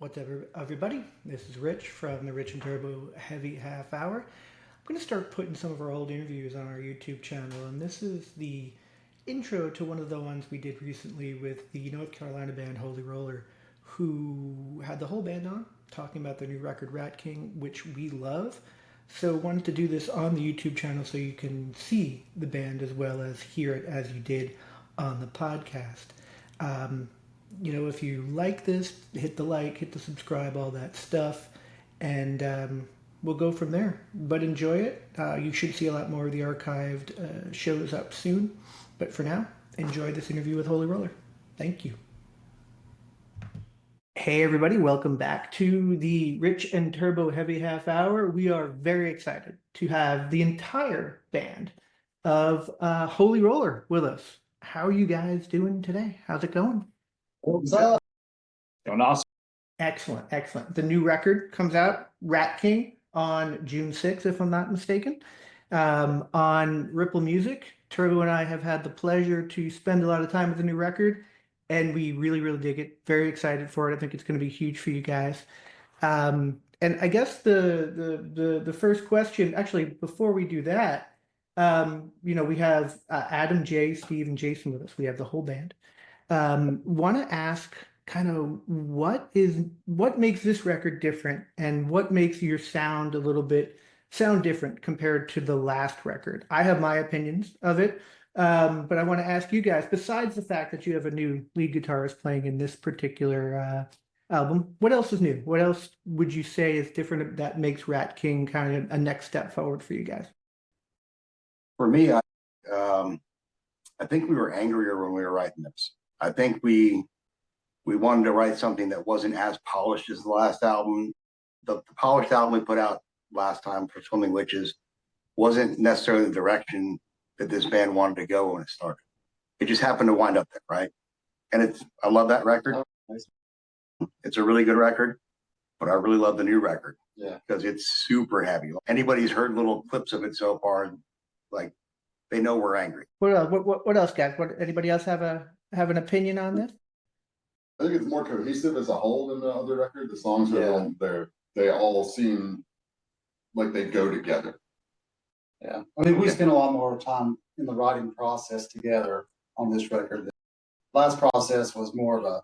What's up, everybody? This is Rich from the Rich and Turbo Heavy Half Hour. I'm going to start putting some of our old interviews on our YouTube channel, and this is the intro to one of the ones we did recently with the North Carolina band HolyRoller, who had the whole band on, talking about their new record, Rat King, which we love. So wanted to do this on the YouTube channel so you can see the band as well as hear it as you did on the podcast. If you like this, hit the like, hit the subscribe, all that stuff, and we'll go from there. But enjoy it. You should see a lot more of the archived shows up soon. But for now, enjoy this interview with HolyRoller. Thank you. Hey everybody, welcome back to the Rich and Turbo Heavy Half Hour. We are very excited to have the entire band of HolyRoller with us. How are you guys doing today? How's it going? What's up? Doing awesome. Excellent, excellent. The new record comes out, Rat King, on June 6th, if I'm not mistaken, on Ripple Music. Turbo and I have had the pleasure to spend a lot of time with the new record, and we really, really dig it. Very excited for it. I think it's going to be huge for you guys. And I guess the first question, actually, before we do that, we have Adam, Jay, Steve, and Jason with us. We have the whole band. Want to ask kind of what makes this record different, and what makes your sound different compared to the last record. I have my opinions of it, but I want to ask you guys, besides the fact that you have a new lead guitarist playing in this particular album, what else is new? What else would you say is different that makes Rat King kind of a next step forward for you guys? For me, I think we were angrier when we were writing this. I think we wanted to write something that wasn't as polished as the last album. The polished album we put out last time for Swimming Witches wasn't necessarily the direction that this band wanted to go when it started. It just happened to wind up there, right? And I love that record. It's a really good record, but I really love the new record. Yeah, because it's super heavy. Anybody who's heard little clips of it so far, like, they know we're angry. What else, guys? Anybody else have an opinion on this? I think it's more cohesive as a whole than the other record. The songs they all seem like they go together. Yeah, I mean, we spent a lot more time in the writing process together on this record. The last process was more of a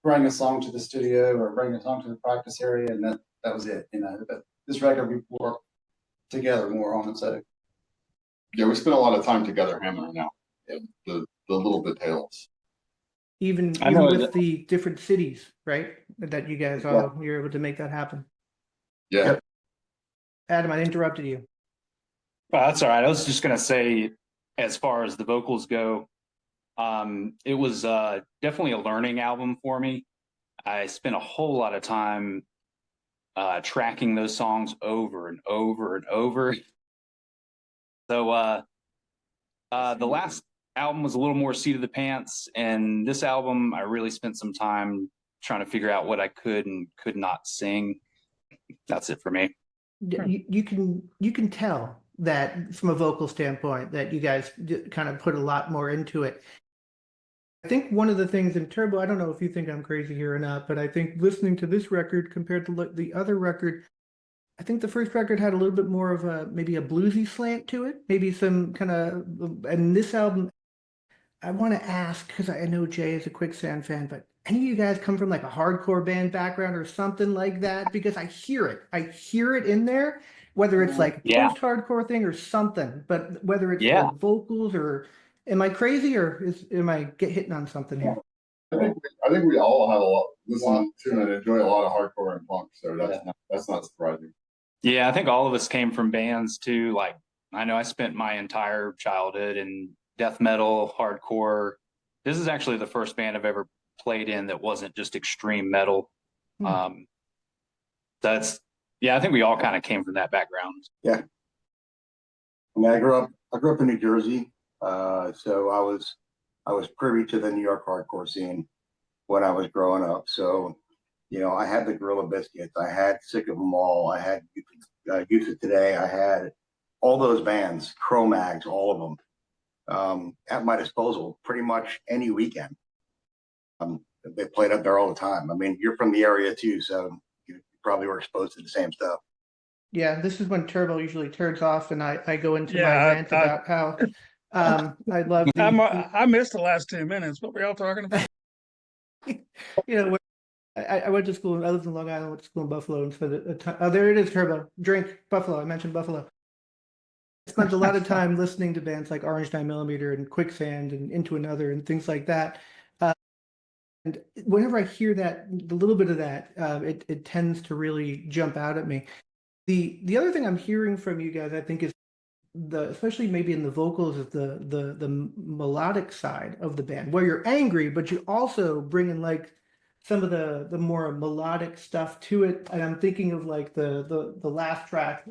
bring a song to the studio or bring a song to the practice area, and that was it, But this record, we worked together more on it. So yeah, we spent a lot of time together hammering out the little details. Even with the different cities, right? That you guys you're able to make that happen. Yeah. Yep. Adam, I interrupted you. Well, that's all right. I was just going to say, as far as the vocals go, it was definitely a learning album for me. I spent a whole lot of time tracking those songs over and over and over. So the last album was a little more seat of the pants, and this album I really spent some time trying to figure out what I could and could not sing. That's it for me. You can tell that from a vocal standpoint that you guys kind of put a lot more into it. I think one of the things in Turbo, I don't know if you think I'm crazy here or not, but I think listening to this record compared to the other record, I think the first record had a little bit more of maybe a bluesy slant to it, maybe some kind of, and this album, I want to ask, because I know Jay is a Quicksand fan, but any of you guys come from like a hardcore band background or something like that? Because I hear it in there, whether it's like a post-hardcore thing or something, but whether it's the vocals or, am I crazy or am I hitting on something here? I think we all have listen to and enjoy a lot of hardcore and punk, so that's not surprising. Yeah, I think all of us came from bands too. Like, I know I spent my entire childhood in death metal, hardcore. This is actually the first band I've ever played in that wasn't just extreme metal. I think we all kind of came from that background. Yeah. I mean, I grew up in New Jersey, so I was privy to the New York hardcore scene when I was growing up. So, I had the Gorilla Biscuits, I had Sick of Them All, I had Youth of Today, I had all those bands, Cro-Mags, all of them, at my disposal pretty much any weekend. They played up there all the time. I mean, you're from the area too, so you probably were exposed to the same stuff. Yeah, this is when Turbo usually turns off, and I go into my Yeah, rant about how I love I missed the last 2 minutes. What were y'all talking about? you know, I went to school. I lived in Long Island. Went to school in Buffalo, and spent oh, there it is, Turbo. Drink Buffalo. I mentioned Buffalo. I spent a lot of time listening to bands like Orange 9mm and Quicksand and Into Another and things like that. And whenever I hear that, a little bit of that, it tends to really jump out at me. The other thing I'm hearing from you guys, I think, is especially maybe in the vocals, is the melodic side of the band, where you're angry, but you also bring in like some of the more melodic stuff to it. And I'm thinking of like the last track,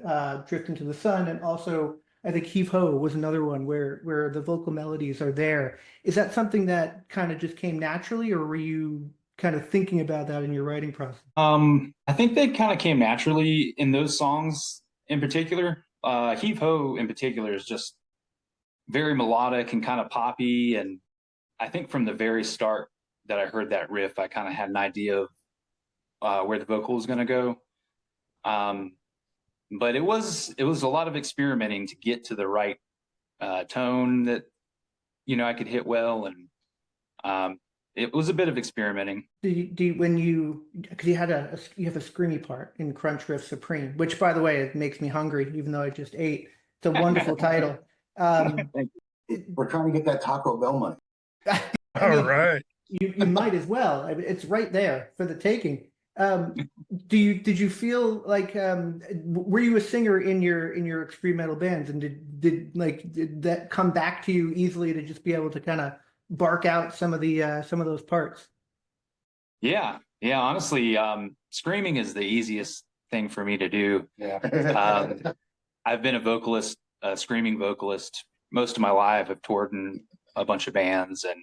Drift into the Sun, and also I think Heave Ho was another one where the vocal melodies are there. Is that something that kind of just came naturally, or were you kind of thinking about that in your writing process? I think they kind of came naturally in those songs in particular. Heave Ho in particular is just very melodic and kind of poppy. And I think from the very start that I heard that riff, I kind of had an idea of where the vocal was going to go. But it was a lot of experimenting to get to the right tone that, you know, I could hit well. And it was a bit of experimenting. When you, because you have a screamy part in Crunch Riff Supreme, which, by the way, it makes me hungry, even though I just ate. It's a wonderful title. We're trying to get that Taco Bell money. All right. You might as well. I mean, it's right there for the taking. Did you feel like were you a singer in your extreme metal bands, and did that come back to you easily to just be able to kind of bark out some of those parts? Yeah. Honestly, screaming is the easiest thing for me to do. Yeah. I've been a screaming vocalist most of my life. I've toured in a bunch of bands and,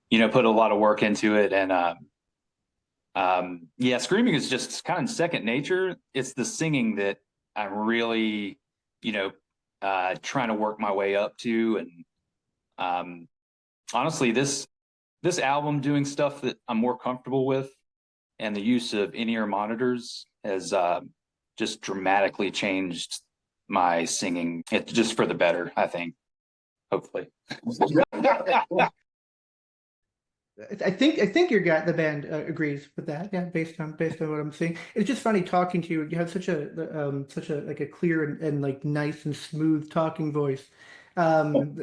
you know, put a lot of work into it. And yeah, screaming is just kind of second nature. It's the singing that I'm really, you know, trying to work my way up to. And honestly, this album, doing stuff that I'm more comfortable with, and the use of in-ear monitors has just dramatically changed my singing. It's just for the better, I think. Hopefully. I think the band agrees with that. Yeah, based on what I'm seeing. It's just funny talking to you. You have such a like a clear and like nice and smooth talking voice. And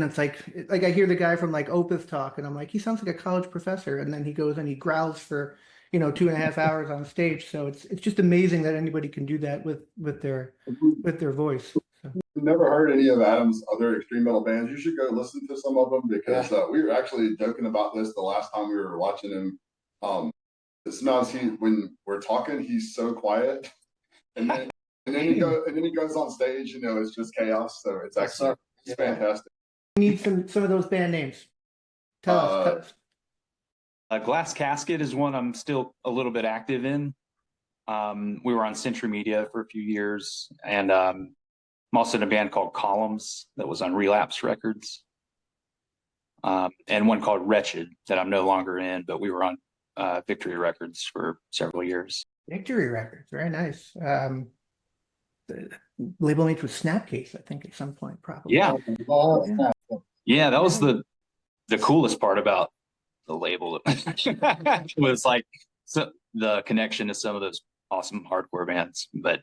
it's like I hear the guy from like Opus talk, and I'm like, he sounds like a college professor. And then he goes and he growls for 2.5 hours on stage. So it's just amazing that anybody can do that with their voice. So. Never heard any of Adam's other extreme metal bands. You should go listen to some of them, because we were actually joking about this the last time we were watching him. Sometimes when we're talking, he's so quiet, and then he goes on stage. It's just chaos. So it's actually fantastic. We need some of those band names. Tell us. Glass Casket is one I'm still a little bit active in. We were on Century Media for a few years, and I'm also in a band called Columns that was on Relapse Records, and one called Wretched that I'm no longer in, but we were on Victory Records for several years. Victory Records, very nice. The label mates with Snapcase, I think, at some point, probably. Yeah, that was the coolest part about the label. It was like the connection to some of those awesome hardcore bands, but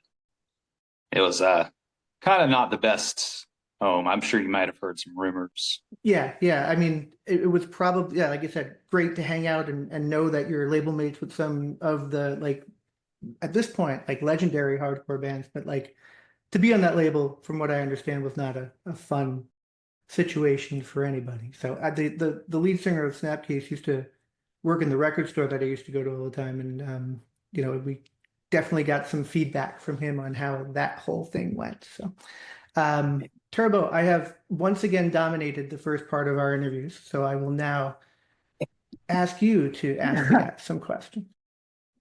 it was kind of not the best home. I'm sure you might have heard some rumors. Yeah. I mean, it was probably, like I said, great to hang out and know that you're label mates with some of the, like, at this point, like legendary hardcore bands, but like to be on that label, from what I understand, was not a fun situation for anybody. So the lead singer of Snapcase used to work in the record store that I used to go to all the time, and we definitely got some feedback from him on how that whole thing went. So Turbo, I have once again dominated the first part of our interviews, so I will now ask you to ask the guys some questions.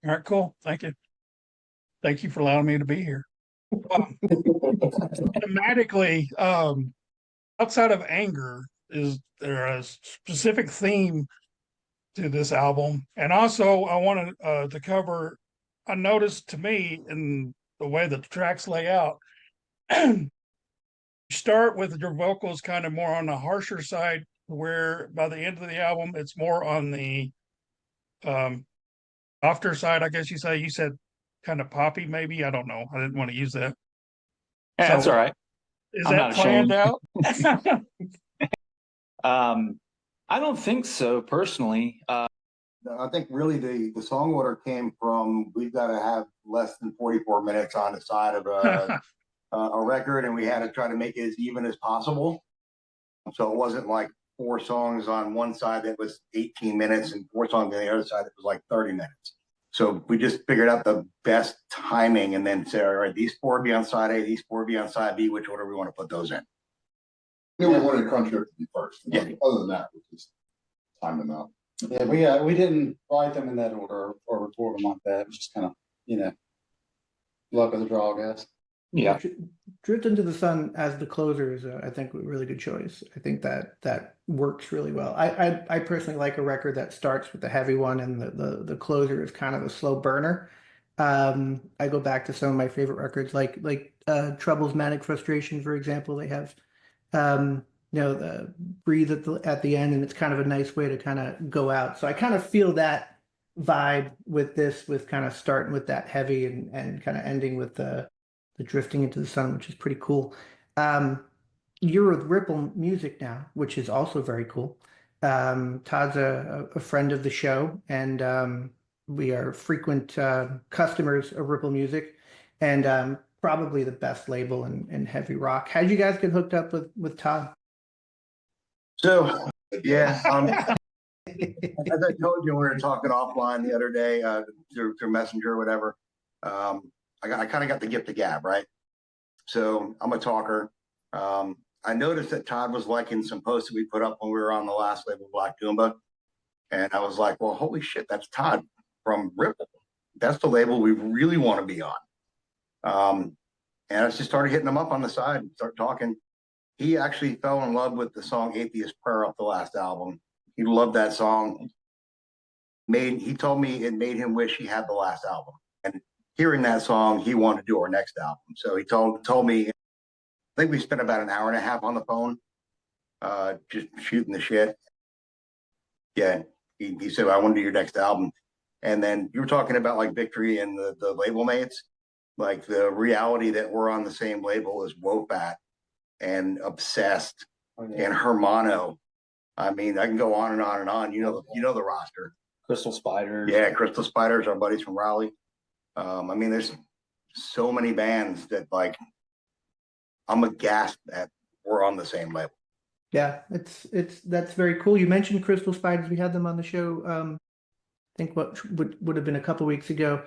All right, cool. Thank you. Thank you for allowing me to be here. Thematically, outside of anger, is there a specific theme to this album. And also I wanted to cover, I noticed to me in the way that the tracks lay out, you start with your vocals kind of more on the harsher side, where by the end of the album, it's more on the softer side, I guess you say. You said kind of poppy, maybe. I don't know. I didn't want to use that. Yeah, that's So all right. is I'm that not planned ashamed. out? I don't think so personally. I think really the song order came from, we've got to have less than 44 minutes on the side of a record, and we had to try to make it as even as possible. So it wasn't like 4 songs on one side that was 18 minutes and 4 songs on the other side that was like 30 minutes. So we just figured out the best timing and then said, all right, these 4 be on side A, these 4 be on side B, which order we want to put those in. We wanted Country Up to be first. And Yeah. Other than that, we just timed them out. Yeah, we didn't write them in that order or record them like that. It was just kind of, luck of the draw, I guess. Yeah. Drift into the Sun as the closer is, I think, a really good choice. I think that works really well. I personally like a record that starts with the heavy one and the closer is kind of a slow burner. I go back to some of my favorite records, like Trouble's Manic Frustration, for example. They have the breathe at the end, and it's kind of a nice way to kind of go out. So I kind of feel that vibe with this, with kind of starting with that heavy and kind of ending with the drifting into the sun, which is pretty cool. You're with Ripple Music now, which is also very cool. Todd's a friend of the show, and we are frequent customers of Ripple Music, and probably the best label in heavy rock. How did you guys get hooked up with Todd? So, yeah, as I told you, we were talking offline the other day through Messenger or whatever. I kind of got the gift of gab, right? So I'm a talker. I noticed that Todd was liking some posts that we put up when we were on the last label, Black Doomba. And I was like, well, holy shit, that's Todd from Ripple. That's the label we really want to be on. And I just started hitting him up on the side and start talking. He actually fell in love with the song Atheist Prayer off the last album. He loved that song. He told me it made him wish he had the last album. And hearing that song, he wanted to do our next album. So he told me, I think we spent about an hour and a half on the phone, just shooting the shit. Yeah, he said, I want to do your next album. And then you were talking about like Victory and the label mates. Like the reality that we're on the same label as Wofat and Obsessed and Hermano. I mean, I can go on and on and on. You know the roster. Crystal Spiders. Yeah, Crystal Spiders, our buddies from Raleigh. I mean, there's so many bands that like I'm aghast that we're on the same label. Yeah, that's very cool. You mentioned Crystal Spiders. We had them on the show. I think what would have been a couple weeks ago.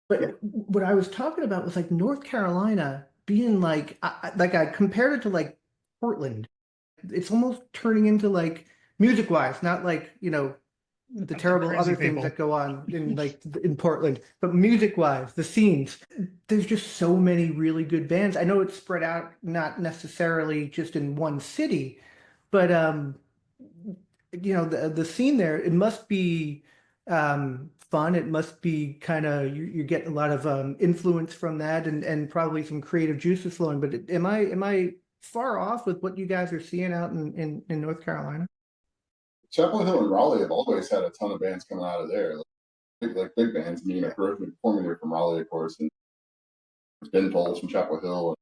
But what I was talking about was like North Carolina being like I compared it to like Portland. It's almost turning into like music wise, not like the terrible Crazy other people. things that go on in Portland, but music wise, the scenes. There's just so many really good bands. I know it's spread out, not necessarily just in one city, but the scene there, it must be fun. It must be kind of you're getting a lot of influence from that, and probably some creative juices flowing. But am I far off with what you guys are seeing out in North Carolina? Chapel Hill and Raleigh have always had a ton of bands coming out of there, like big bands. I mean, Corrosion Formulator from Raleigh, of course, and Ben Folds from Chapel Hill.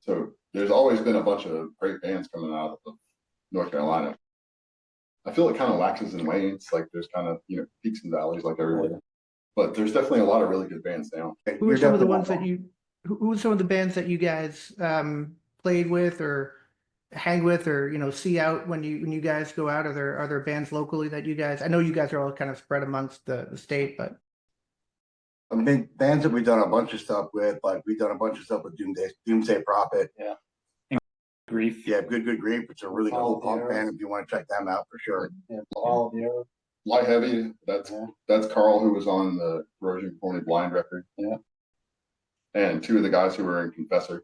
So there's always been a bunch of great bands coming out of North Carolina. I feel it kind of waxes and wanes. Like there's kind of peaks and valleys like everywhere, but there's definitely a lot of really good bands now. Who are some of the ones that who are some of the bands that you guys played with or hang with or see out when you guys go out? Are there bands locally that you guys? I know you guys are all kind of spread amongst the state, but I mean, bands that we've done a bunch of stuff with, like we've done a bunch of stuff with Doomsday Prophet. Yeah. Grief. Yeah, Good Grief. It's a really cool punk band if you want to check them out for sure. Yeah, all of you. Light Heavy, that's Carl, who was on the Corrosion Formulator Blind record. Yeah. And 2 of the guys who were in Confessor.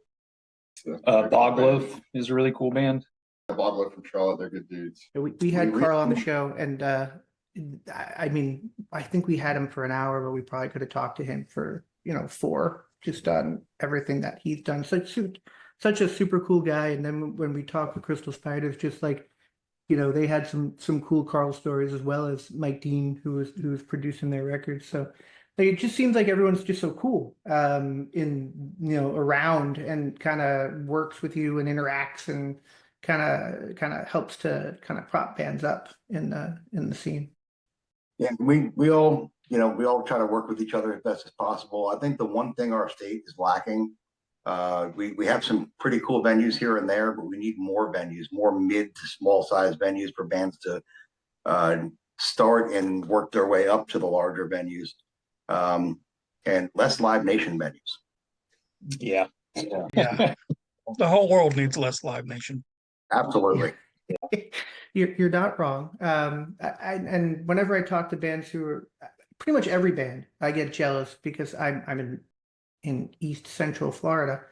Bogloaf is a really cool band. Bogloaf from Charlotte, they're good dudes. we had Carl on the show, and I mean, I think we had him for an hour, but we probably could have talked to him for, 4, just on everything that he's done. Such a super cool guy. And then when we talked with Crystal Spiders, just like, they had some cool Carl stories, as well as Mike Dean, who was producing their records. So like, it just seems like everyone's just so cool, around, and kind of works with you and interacts, and kind of helps to kind of prop bands up in the scene. Yeah, we all, we all try to work with each other as best as possible. I think the one thing our state is lacking, we have some pretty cool venues here and there, but we need more venues, more mid to small size venues for bands to start and work their way up to the larger venues, and less Live Nation venues. Yeah. Yeah. The whole world needs less Live Nation. Absolutely. You're not wrong. And whenever I talk to bands who are pretty much every band, I get jealous because I'm in East Central Florida,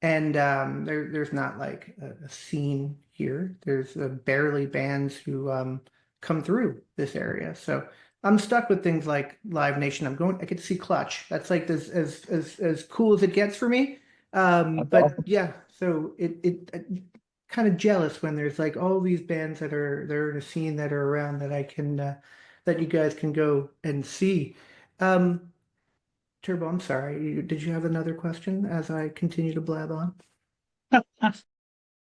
and there's not like a scene here. There's barely bands who come through this area. So I'm stuck with things like Live Nation. I get to see Clutch. That's like as cool as it gets for me. But yeah, so it kind of jealous when there's like all these bands that are in a scene that are around that I can that you guys can go and see. Turbo, I'm sorry. Did you have another question as I continue to blab on?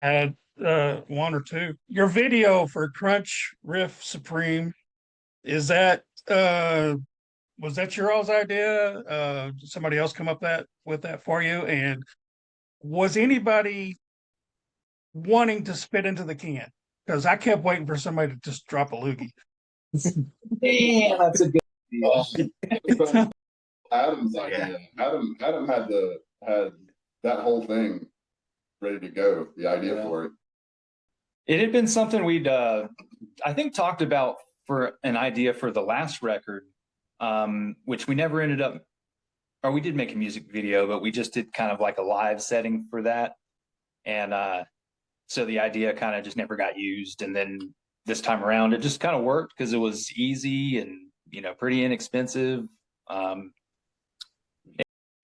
Had one or two. Your video for Crunch Riff Supreme, is that was that your all's idea? Did somebody else come up with that for you? And was anybody wanting to spit into the can? Because I kept waiting for somebody to just drop a loogie. Damn, that's a good Adam's idea. Adam had that whole thing ready to go. The idea for it. It had been something we'd, I think, talked about for an idea for the last record, which we never ended up, or we did make a music video, but we just did kind of like a live setting for that. And so the idea kind of just never got used. And then this time around, it just kind of worked because it was easy and, pretty inexpensive.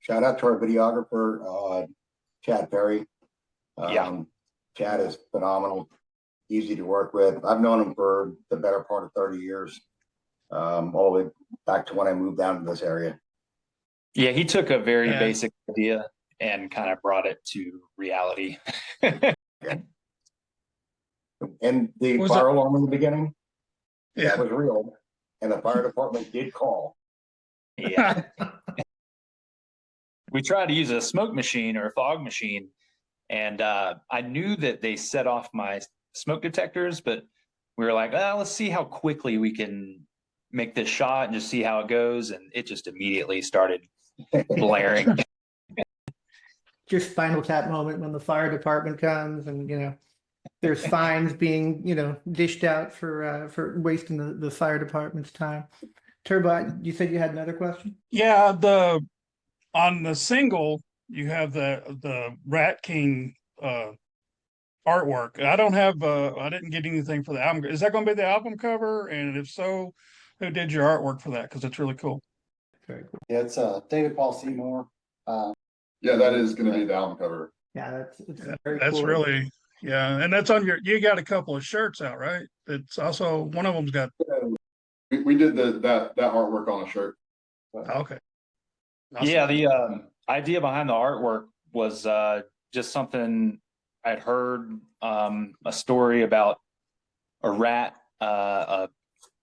Shout out to our videographer, Chad Perry. Yeah. Chad is phenomenal, easy to work with. I've known him for the better part of 30 years, all the way back to when I moved down to this area. Yeah, he took a very basic idea and kind of brought it to reality. And the Was fire that- alarm in the beginning, Yeah. that was real. And the fire department did call. Yeah. We tried to use a smoke machine or a fog machine, and I knew that they set off my smoke detectors, but we were like, let's see how quickly we can make this shot and just see how it goes. And it just immediately started blaring. Your Spinal Tap moment when the fire department comes, and there's fines being dished out for wasting the fire department's time. Turbo, you said you had another question? Yeah, on the single you have the Rat King artwork. I didn't get anything for the album. Is that going to be the album cover? And if so, who did your artwork for that? Because it's really cool. Very cool. Yeah, it's David Paul Seymour. Yeah, that is going to be the album cover. Yeah, it's very That's cool. really, and that's on you got a couple of shirts out, right? It's also, one of them's got, We did that artwork on a shirt. okay. Awesome. Yeah, the idea behind the artwork was just something I'd heard, a story about a rat, a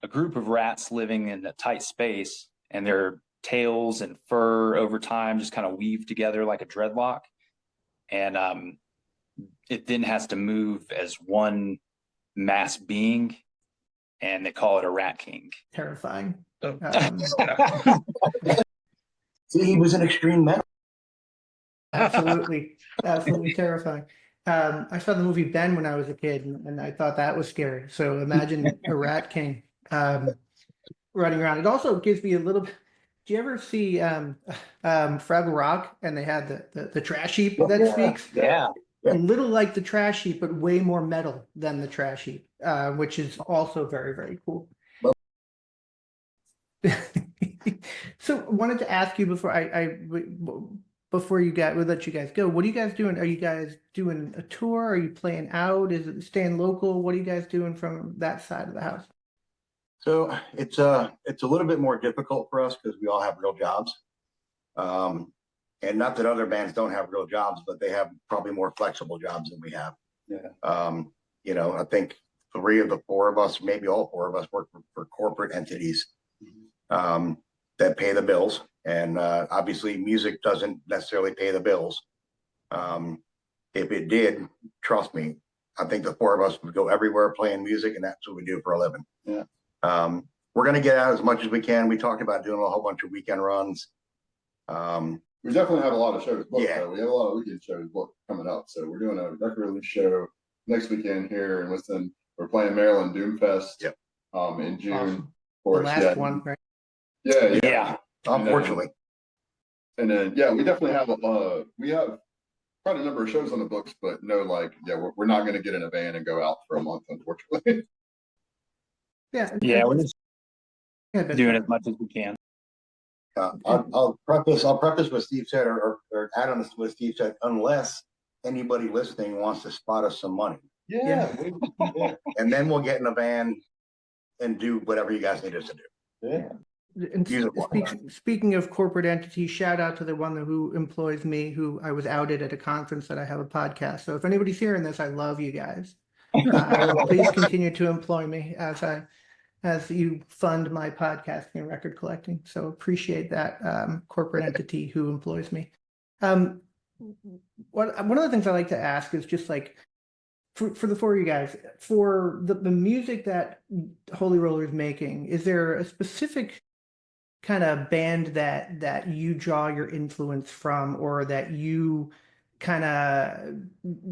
group of rats living in a tight space, and their tails and fur over time just kind of weave together like a dreadlock. And it then has to move as one mass being, and they call it a Rat King. Terrifying. See, he was an extreme metal. Absolutely terrifying. I saw the movie Ben when I was a kid, and I thought that was scary. So imagine a Rat King running around. It also gives me a little. Do you ever see Fraggle Rock, and they had the trash heap that speaks? Yeah. A little like the trash heap, but way more metal than the trash heap, which is also very, very cool. So I wanted to ask you before before we let you guys go, what are you guys doing? Are you guys doing a tour? Are you playing out? Is it staying local? What are you guys doing from that side of the house? So it's a little bit more difficult for us because we all have real jobs. And not that other bands don't have real jobs, but they have probably more flexible jobs than we have. Yeah. You know, I think 3 of the 4 of us, maybe all 4 of us, work for corporate entities that pay the bills. And obviously, music doesn't necessarily pay the bills. If it did, trust me, I think the 4 of us would go everywhere playing music, and that's what we do for a living. Yeah. We're going to get out as much as we can. We talked about doing a whole bunch of weekend runs. We definitely have a lot of shows booked. Yeah. We have a lot of weekend shows booked coming up. So we're doing a record release show next weekend here in Winston. We're playing Maryland Doomfest. Yep. In June. Awesome. Of course, The last yeah. one, right? Yeah. Yeah. Unfortunately. And then yeah, we definitely have we have quite a number of shows on the books, but no, like, yeah, we're not going to get in a van and go out for a month, unfortunately. Yeah. Yeah, we're just Yeah, but- doing as much as we can. I'll preface what Steve said, or add on what Steve said, unless anybody listening wants to spot us some money. Yeah. And then we'll get in a van and do whatever you guys need us to do. Yeah. And Beautiful. speaking of corporate entities, shout out to the one who employs me, who I was outed at a conference that I have a podcast. So if anybody's hearing this, I love you guys. Please continue to employ me as you fund my podcasting and record collecting. So appreciate that corporate entity who employs me. One of the things I like to ask is just like for the 4 of you guys, for the music that HolyRoller is making, is there a specific kind of band that you draw your influence from, or that you kind of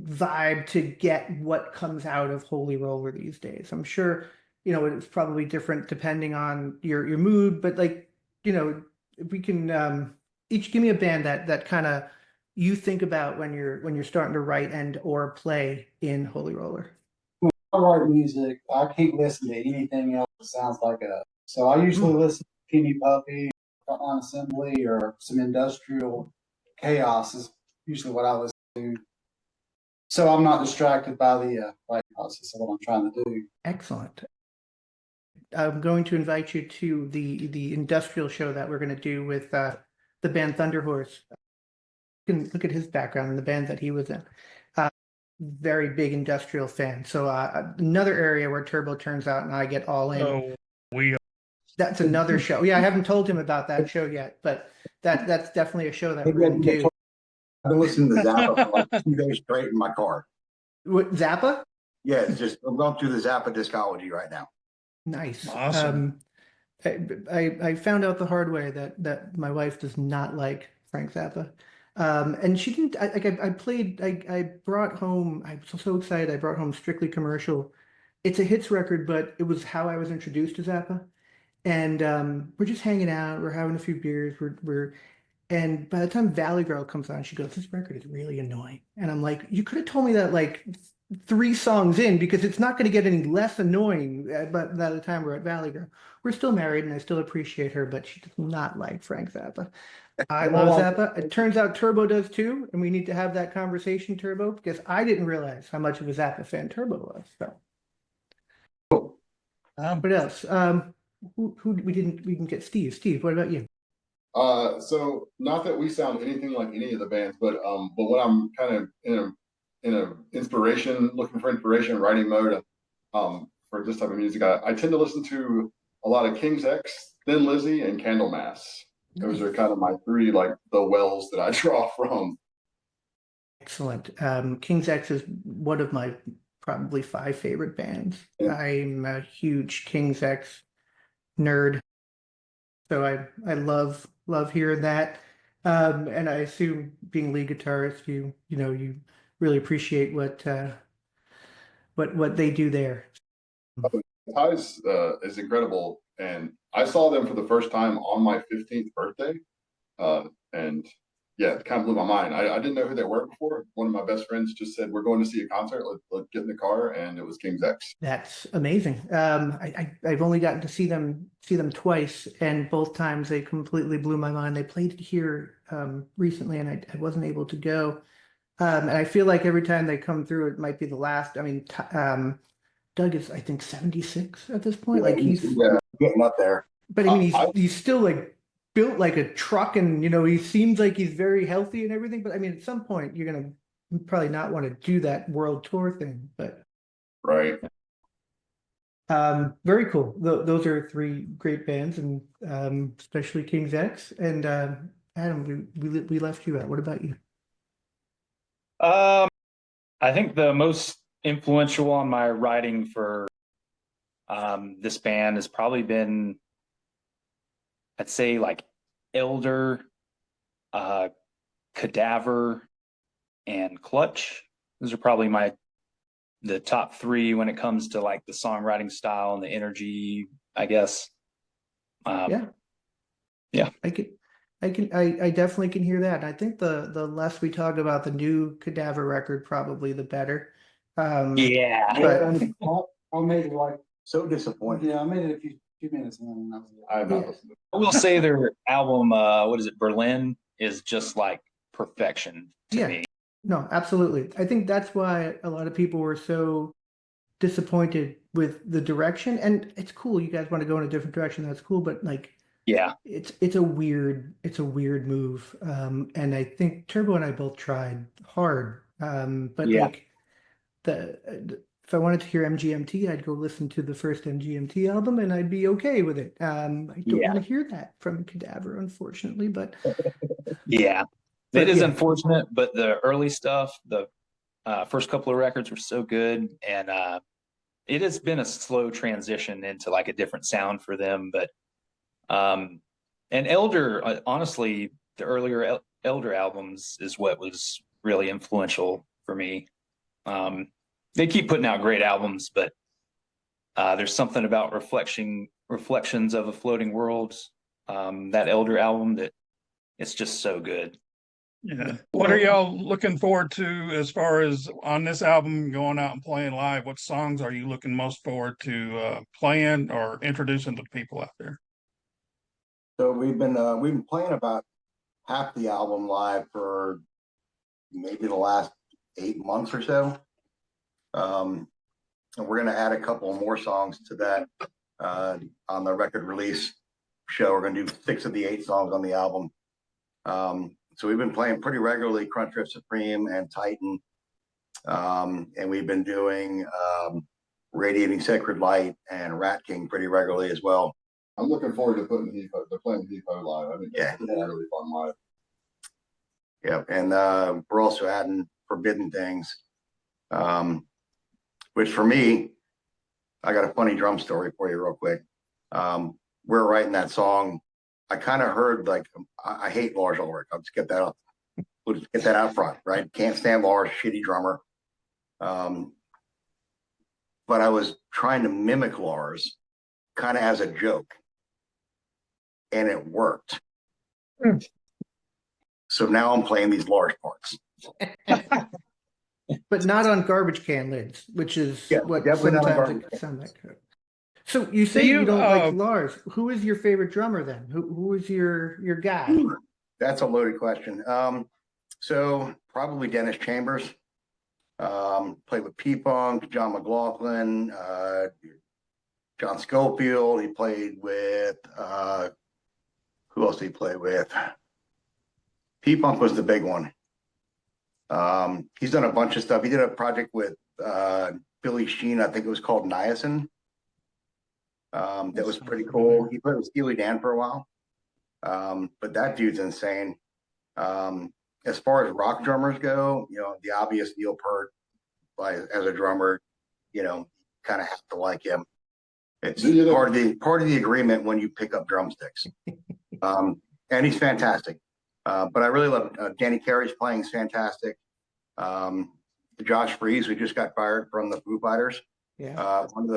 vibe to get what comes out of HolyRoller these days? I'm sure, you know, it's probably different depending on your mood, but like, you know, if we can each give me a band that kind of you think about when you're starting to write and or play in HolyRoller. I write music. I can't listen to anything else that sounds like a. So I usually listen to Kenny Puppy, Frontline Assembly, or some industrial chaos is usually what I listen to. So I'm not distracted by the writing process of what I'm trying to do. Excellent. I'm going to invite you to the industrial show that we're going to do with the band Thunderhorse. You can look at his background and the band that he was in. Very big industrial fan. So another area where Turbo turns out and I get all in. So we That's another show. Yeah, I haven't told him about that show yet, but that's definitely a show that we're going to do. I've been listening to Zappa for like 2 days straight in my car. What, Zappa? Yeah, it's just I'm going through the Zappa discology right now. Nice. Awesome. I found out the hard way that my wife does not like Frank Zappa. And she didn't, I brought home, I was so excited, I brought home Strictly Commercial. It's a hits record, but it was how I was introduced to Zappa. And we're just hanging out, we're having a few beers, and by the time Valley Girl comes on, she goes, "This record is really annoying." And I'm like, "You could have told me that like 3 songs in, because it's not going to get any less annoying." But by the time we're at Valley Girl, we're still married, and I still appreciate her, but she does not like Frank Zappa. I love Zappa. It turns out Turbo does too, and we need to have that conversation, Turbo, because I didn't realize how much of a Zappa fan Turbo was. So, what else? Who we didn't get Steve. Steve, what about you? So not that we sound anything like any of the bands, but when I'm kind of in a looking for inspiration, writing mode, for this type of music, I tend to listen to a lot of King's X, Thin Lizzy, and Candlemass. Those are kind of my 3, like the wells that I draw from. Excellent. King's X is one of my probably 5 favorite bands. Yeah. I'm a huge King's X nerd, so I love hearing that. And I assume being lead guitarist, you really appreciate what they do there. Ties is incredible, and I saw them for the first time on my 15th birthday, and yeah, it kind of blew my mind. I didn't know who they were before. One of my best friends just said, "We're going to see a concert. Let's get in the car," and it was King's X. That's amazing. I've only gotten to see them twice, and both times they completely blew my mind. They played it here recently, and I wasn't able to go. And I feel like every time they come through, it might be the last. I mean, Doug is, I think, 76 at this point. Like he's, Yeah, getting up there. but I mean, I- he's still like built like a truck, and you know, he seems like he's very healthy and everything. But I mean, at some point, you're gonna probably not want to do that world tour thing. But Right. very cool. Those are three great bands, and especially King's X. And Adam, we left you out. What about you? I think the most influential on my writing for this band has probably been, I'd say, like Elder, Cadaver, and Clutch. Those are probably the top three when it comes to like the songwriting style and the energy, I guess. Yeah. I definitely can hear that. I think the less we talk about the new Cadaver record, probably the better. Yeah. But I made it like, So disappointed. yeah, I made it a few minutes in. And I have not Yeah. listened. I will say their album, what is it, Berlin, is just like perfection to Yeah. me. No, absolutely. I think that's why a lot of people were so disappointed with the direction. And it's cool. You guys want to go in a different direction. That's cool. But like, Yeah. it's a weird move. And I think Turbo and I both tried hard. But Yeah. like if I wanted to hear MGMT, I'd go listen to the first MGMT album and I'd be okay with it. I don't Yeah. want to hear that from Cadaver, unfortunately. But Yeah. It is yeah. unfortunate, but the early stuff, the first couple of records were so good. And it has been a slow transition into like a different sound for them. But and Elder, honestly, the earlier Elder albums is what was really influential for me. They keep putting out great albums, but there's something about reflections of a floating world, that Elder album, that it's just so good. Yeah. What are y'all looking forward to as far as on this album going out and playing live? What songs are you looking most forward to playing or introducing to people out there? So we've been playing about half the album live for maybe the last 8 months or so. And we're going to add a couple more songs to that on the record release show. We're going to do 6 of the 8 songs on the album. So we've been playing pretty regularly Crunch Drift Supreme and Titan. And we've been doing Radiating Sacred Light and Rat King pretty regularly as well. I'm looking forward to putting they're playing Hepho live. I think that's Yeah. really fun live. Yeah, and we're also adding Forbidden Things, which for me, I got a funny drum story for you real quick. We're writing that song. I kind of heard like, I hate Lars Ulrich. I'll just get that up. We'll just get that out front, right? Can't stand Lars, shitty drummer. But I was trying to mimic Lars kind of as a joke. And it worked. So now I'm playing these Lars parts. But not on garbage can lids, which is what definitely not on sometimes garbage it can. sounds like. So you say you don't like Lars. Who is your favorite drummer then? Who is your guy? That's a loaded question. So probably Dennis Chambers. Played with P-Punk, John McLaughlin, John Schofield. He played with who else did he play with? P-Punk was the big one. He's done a bunch of stuff. He did a project with Billy Sheen. I think it was called Niacin. That was pretty cool. He played with Steely Dan for a while. But that dude's insane. As far as rock drummers go, you know, the obvious Neil Peart, as a drummer, you know, kind of have to like him. It's part of the agreement when you pick up drumsticks. And he's fantastic. But I really love Danny Carey's playing is fantastic. Josh Freese, who just got fired from the Foo Fighters. Yeah. One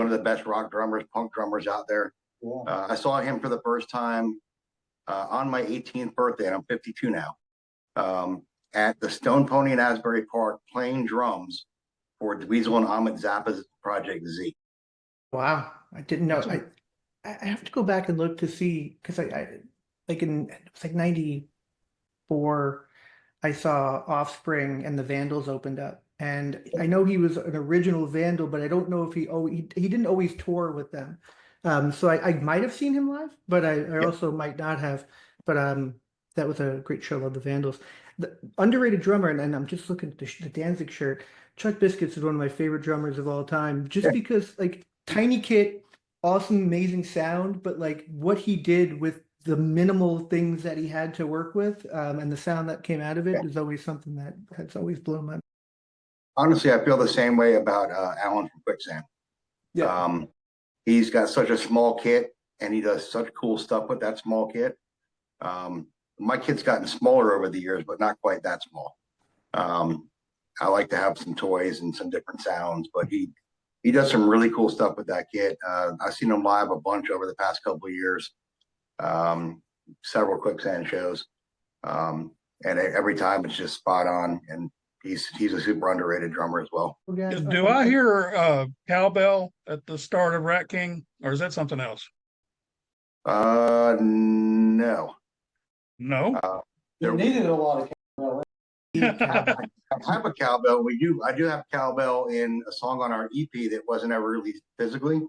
of the best rock drummers, punk drummers out there. Yeah. I saw him for the first time on my 18th birthday, and I'm 52 now. at the Stone Pony in Asbury Park playing drums for Dweezil and Ahmet Zappa's Project Z. Wow, I didn't know. I have to go back and look to see because I like it's like 94. I saw Offspring and the Vandals opened up, and I know he was an original Vandal, but I don't know if he didn't always tour with them. So I might have seen him live, but I also might not have. But that was a great show. Love the Vandals. The underrated drummer, and I'm just looking at the Danzig shirt. Chuck Biscuits is one of my favorite drummers of all time, just because like tiny kit, awesome, amazing sound, but like what he did with the minimal things that he had to work with, and the sound that came out of it is always something that has always blown my. Honestly, I feel the same way about Alan from Quicksand. Yeah. He's got such a small kit and he does such cool stuff with that small kit. My kit's gotten smaller over the years, but not quite that small. I like to have some toys and some different sounds, but he does some really cool stuff with that kit. I've seen him live a bunch over the past couple of years, several Quicksand shows, and every time it's just spot on. And he's a super underrated drummer as well. Do I hear cowbell at the start of Rat King, or is that something else? No. No. You needed a lot of cowbell. I have a cowbell. I do have cowbell in a song on our EP that wasn't ever released physically.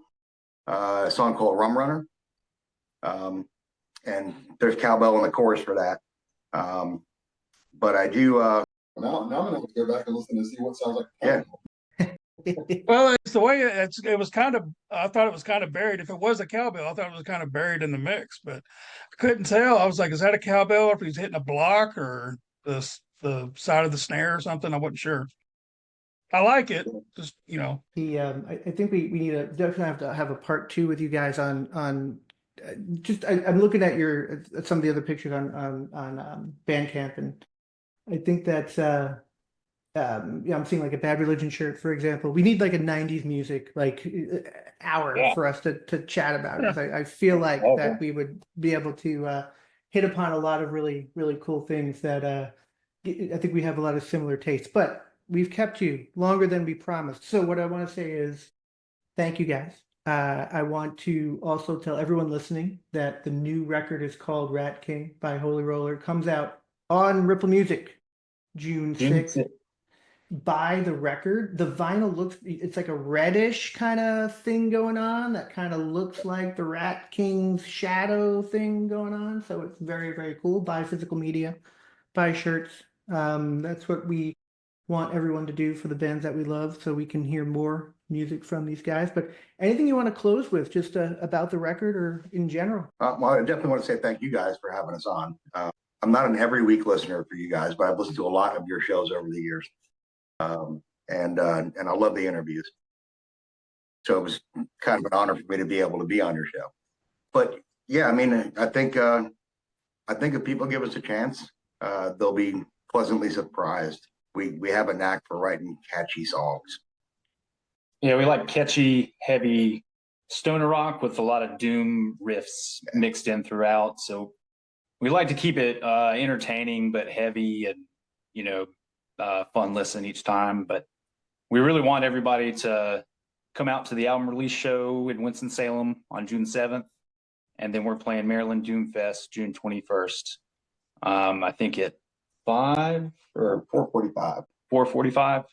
A song called Rum Runner. And there's cowbell in the chorus for that. But I do. Now I'm gonna go back and listen to see what sounds like. Yeah. Well, it's the way it was kind of. I thought it was kind of buried. If it was a cowbell, I thought it was kind of buried in the mix, but I couldn't tell. I was like, is that a cowbell, or if he's hitting a block, or the side of the snare or something? I wasn't sure. I like it. Just I think we need to definitely have to have a part 2 with you guys on just I'm looking at some of the other pictures on Bandcamp, and I think that's I'm seeing like a Bad Religion shirt, for example. We need like a 90s music like hour for us to chat about it. I feel like that we would be able to hit upon a lot of really, really cool things that I think we have a lot of similar tastes, but we've kept you longer than we promised. So what I want to say is thank you guys. I want to also tell everyone listening that the new record is called Rat King by HolyRoller. It comes out on Ripple Music June 6th. Buy the record. The vinyl it's like a reddish kind of thing going on that kind of looks like the Rat King's shadow thing going on. So it's very, very cool. Buy physical media, buy shirts. That's what we want everyone to do for the bands that we love, so we can hear more music from these guys. But anything you want to close with, just about the record or in general? Well, I definitely want to say thank you guys for having us on. I'm not an every week listener for you guys, but I've listened to a lot of your shows over the years. And I love the interviews. So it was kind of an honor for me to be able to be on your show. But yeah, I mean, I think if people give us a chance, they'll be pleasantly surprised. We have a knack for writing catchy songs. Yeah, we like catchy, heavy stoner rock with a lot of doom riffs mixed in throughout. So we like to keep it entertaining but heavy and fun listen each time. But we really want everybody to come out to the album release show in Winston-Salem on June 7th. And then we're playing Maryland Doom Fest June 21st. I think at 5 or 4:45. 4:45.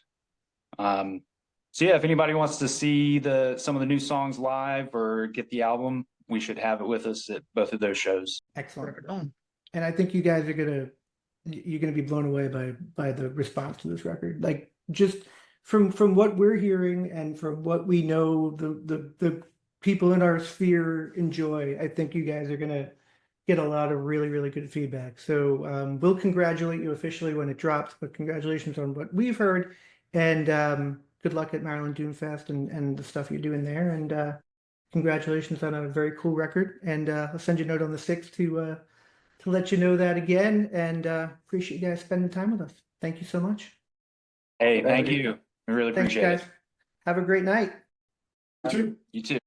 So yeah, if anybody wants to see some of the new songs live or get the album, we should have it with us at both of those shows. Excellent. And I think you guys you're gonna be blown away by the response to this record. Like just from what we're hearing and from what we know the people in our sphere enjoy, I think you guys are gonna get a lot of really, really good feedback. So we'll congratulate you officially when it drops, but congratulations on what we've heard, and good luck at Maryland Doom Fest and the stuff you're doing there, and congratulations on a very cool record. And I'll send you a note on the 6th to let you know that again, and appreciate you guys spending time with us. Thank you so much. Hey, thank you. We really Thanks, appreciate guys. Have a great night. it. You too.